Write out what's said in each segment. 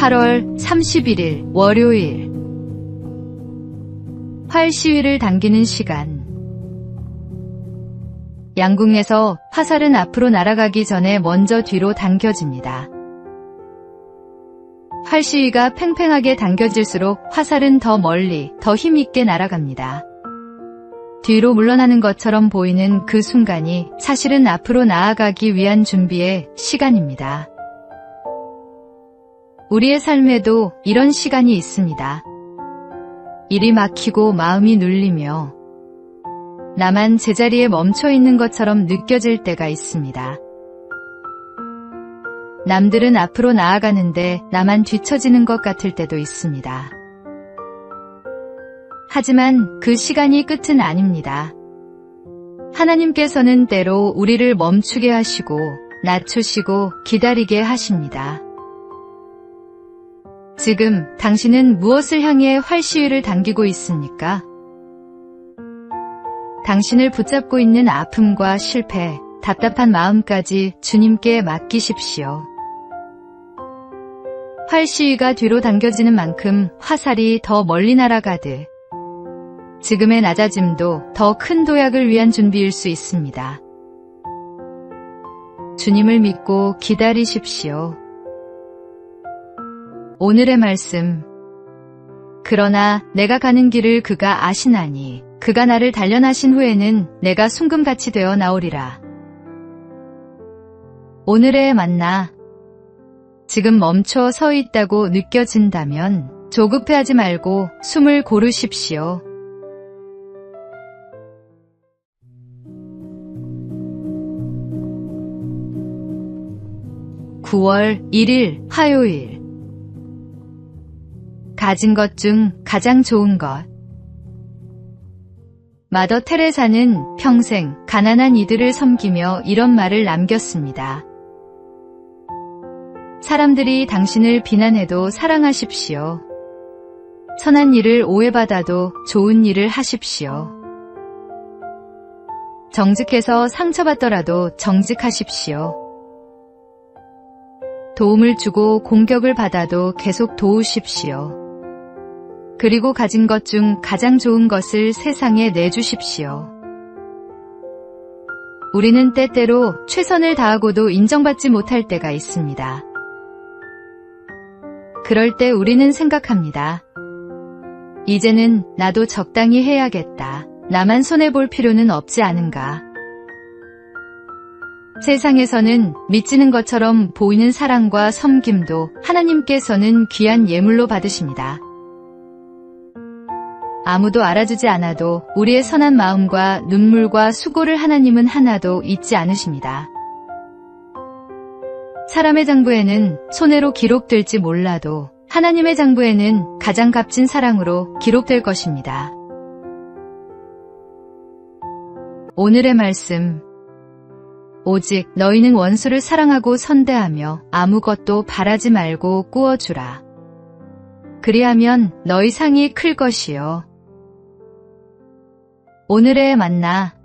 8월 31일 월요일. 활 시위를 당기는 시간. 양궁에서 화살은 앞으로 날아가기 전에 먼저 뒤로 당겨집니다. 활 시위가 팽팽하게 당겨질수록 화살은 더 멀리, 더 힘있게 날아갑니다. 뒤로 물러나는 것처럼 보이는 그 순간이 사실은 앞으로 나아가기 위한 준비의 시간입니다. 우리의 삶에도 이런 시간이 있습니다. 일이 막히고 마음이 눌리며 나만 제자리에 멈춰 있는 것처럼 느껴질 때가 있습니다. 남들은 앞으로 나아가는데 나만 뒤처지는 것 같을 때도 있습니다. 하지만 그 시간이 끝은 아닙니다. 하나님께서는 때로 우리를 멈추게 하시고 낮추시고 기다리게 하십니다. 지금 당신은 무엇을 향해 활 시위를 당기고 있습니까? 당신을 붙잡고 있는 아픔과 실패, 답답한 마음까지 주님께 맡기십시오. 활 시위가 뒤로 당겨지는 만큼 화살이 더 멀리 날아가듯 지금의 낮아짐도 더 큰 도약을 위한 준비일 수 있습니다. 주님을 믿고 기다리십시오. 오늘의 말씀. 그러나 내가 가는 길을 그가 아시나니 그가 나를 단련하신 후에는 내가 순금같이 되어 나오리라. 오늘의 만나. 지금 멈춰 서 있다고 느껴진다면 조급해하지 말고 숨을 고르십시오. (9월 1일) 화요일. 가진 것 중 가장 좋은 것. 마더 테레사는 평생 가난한 이들을 섬기며 이런 말을 남겼습니다. 사람들이 당신을 비난해도 사랑하십시오. 선한 일을 오해받아도 좋은 일을 하십시오. 정직해서 상처받더라도 정직하십시오. 도움을 주고 공격을 받아도 계속 도우십시오. 그리고 가진 것 중 가장 좋은 것을 세상에 내주십시오. 우리는 때때로 최선을 다하고도 인정받지 못할 때가 있습니다. 그럴 때 우리는 생각합니다. 이제는 나도 적당히 해야겠다. 나만 손해볼 필요는 없지 않은가. 세상에서는 미치는 것처럼 보이는 사랑과 섬김도 하나님께서는 귀한 예물로 받으십니다. 아무도 알아주지 않아도 우리의 선한 마음과 눈물과 수고를 하나님은 하나도 잊지 않으십니다. 사람의 장부에는 손해로 기록될지 몰라도 하나님의 장부에는 가장 값진 사랑으로 기록될 것입니다. 오늘의 말씀. 오직 너희는 원수를 사랑하고 선대하며 아무것도 바라지 말고 꾸어주라. 그리하면 너희 상이 클 것이요. 오늘의 만나.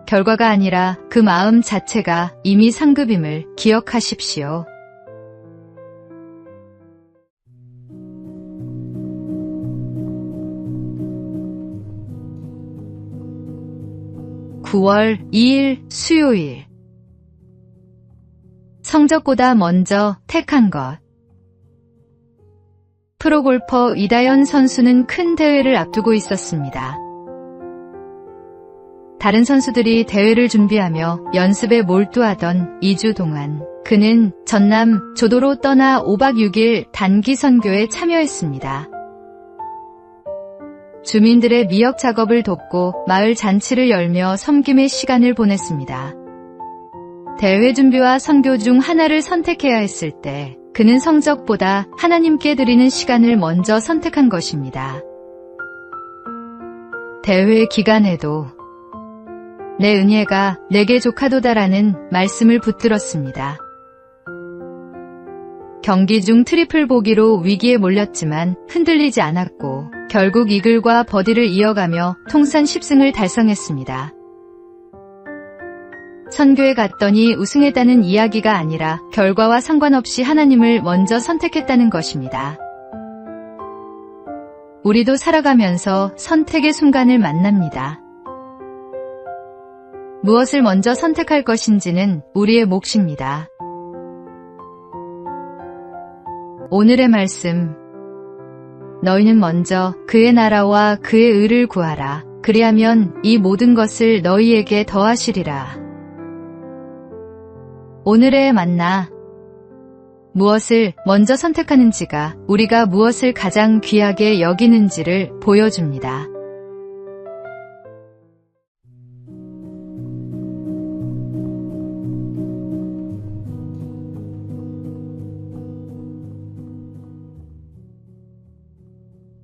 결과가 아니라 그 마음 자체가 이미 상급임을 기억하십시오. (9월 2일) 수요일. 성적보다 먼저 택한 것. 프로골퍼 이다현 선수는 큰 대회를 앞두고 있었습니다. 다른 선수들이 대회를 준비하며 연습에 몰두하던 2주 동안 그는 전남 조도로 떠나 5박 6일 단기 선교에 참여했습니다. 주민들의 미역 작업을 돕고 마을 잔치를 열며 섬김의 시간을 보냈습니다. 대회 준비와 선교 중 하나를 선택해야 했을 때 그는 성적보다 하나님께 드리는 시간을 먼저 선택한 것입니다. 대회 기간에도 내 은혜가 내게 족하도다라는 말씀을 붙들었습니다. 경기 중 트리플 보기로 위기에 몰렸지만 흔들리지 않았고 결국 이글과 버디를 이어가며 통산 10승을 달성했습니다. 선교에 갔더니 우승했다는 이야기가 아니라 결과와 상관없이 하나님을 먼저 선택했다는 것입니다. 우리도 살아가면서 선택의 순간을 만납니다. 무엇을 먼저 선택할 것인지는 우리의 몫입니다. 오늘의 말씀. 너희는 먼저 그의 나라와 그의 의를 구하라. 그리하면 이 모든 것을 너희에게 더하시리라. 오늘의 만나. 무엇을 먼저 선택하는지가 우리가 무엇을 가장 귀하게 여기는지를 보여줍니다.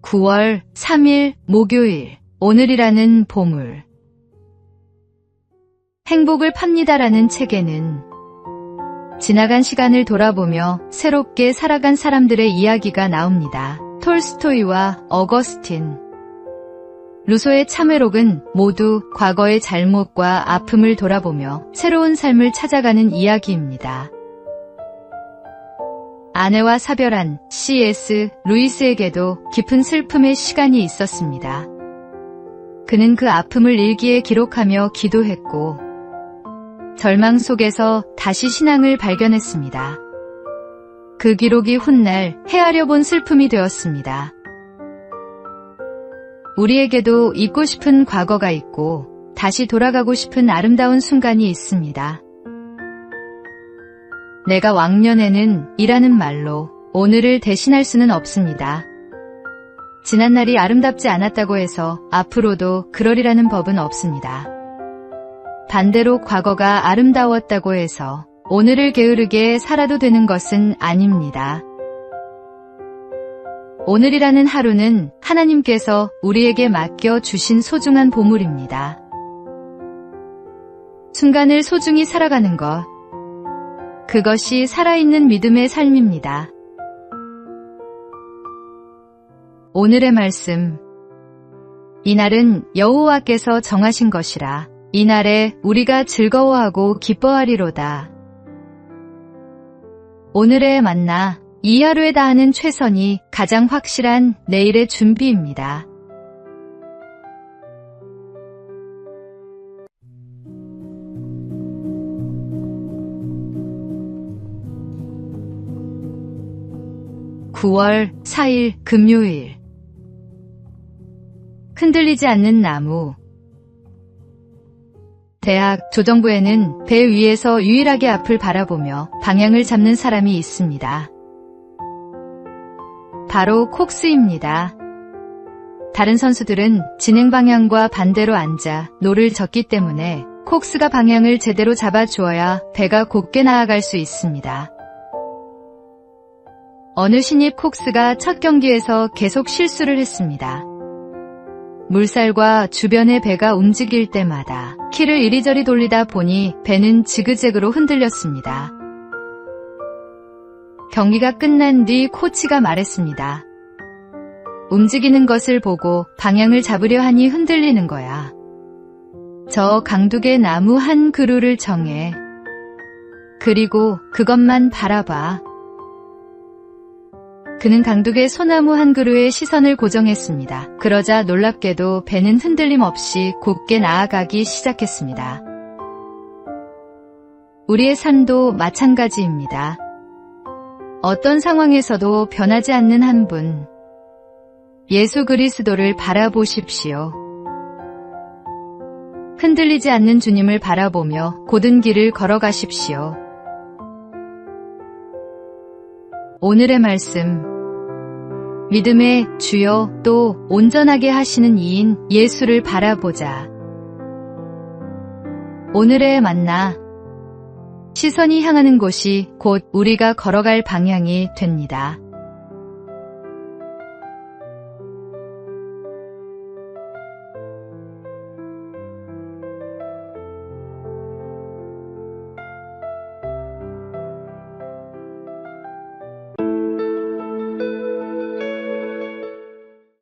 (9월 3일) 목요일. 오늘이라는 보물. 행복을 팝니다라는 책에는 지나간 시간을 돌아보며 새롭게 살아간 사람들의 이야기가 나옵니다. 톨스토이와 어거스틴, 루소의 참회록은 모두 과거의 잘못과 아픔을 돌아보며 새로운 삶을 찾아가는 이야기입니다. 아내와 사별한 C.S. 루이스에게도 깊은 슬픔의 시간이 있었습니다. 그는 그 아픔을 일기에 기록하며 기도했고 절망 속에서 다시 신앙을 발견했습니다. 그 기록이 훗날 헤아려 본 슬픔이 되었습니다. 우리에게도 잊고 싶은 과거가 있고 다시 돌아가고 싶은 아름다운 순간이 있습니다. 내가 왕년에는 이라는 말로 오늘을 대신할 수는 없습니다. 지난날이 아름답지 않았다고 해서 앞으로도 그러리라는 법은 없습니다. 반대로 과거가 아름다웠다고 해서 오늘을 게으르게 살아도 되는 것은 아닙니다. 오늘이라는 하루는 하나님께서 우리에게 맡겨주신 소중한 보물입니다. 순간을 소중히 살아가는 것, 그것이 살아있는 믿음의 삶입니다. 오늘의 말씀. 이날은 여호와께서 정하신 것이라. 이날에 우리가 즐거워하고 기뻐하리로다. 오늘의 만나. 이 하루에 다하는 최선이 가장 확실한 내일의 준비입니다. (9월 4일) 금요일. 흔들리지 않는 나무. 대학 조정부에는 배 위에서 유일하게 앞을 바라보며 방향을 잡는 사람이 있습니다. 바로 콕스입니다. 다른 선수들은 진행 방향과 반대로 앉아 노를 젓기 때문에 콕스가 방향을 제대로 잡아주어야 배가 곧게 나아갈 수 있습니다. 어느 신입 콕스가 첫 경기에서 계속 실수를 했습니다. 물살과 주변의 배가 움직일 때마다 키를 이리저리 돌리다 보니 배는 지그재그로 흔들렸습니다. 경기가 끝난 뒤 코치가 말했습니다. 움직이는 것을 보고 방향을 잡으려 하니 흔들리는 거야. 저 강둑의 나무 한 그루를 정해. 그리고 그것만 바라봐. 그는 강둑의 소나무 한 그루에 시선을 고정했습니다. 그러자 놀랍게도 배는 흔들림 없이 곧게 나아가기 시작했습니다. 우리의 삶도 마찬가지입니다. 어떤 상황에서도 변하지 않는 한 분, 예수 그리스도를 바라보십시오. 흔들리지 않는 주님을 바라보며 곧은 길을 걸어가십시오. 오늘의 말씀. 믿음의 주여 또 온전하게 하시는 이인 예수를 바라보자. 오늘의 만나. 시선이 향하는 곳이 곧 우리가 걸어갈 방향이 됩니다.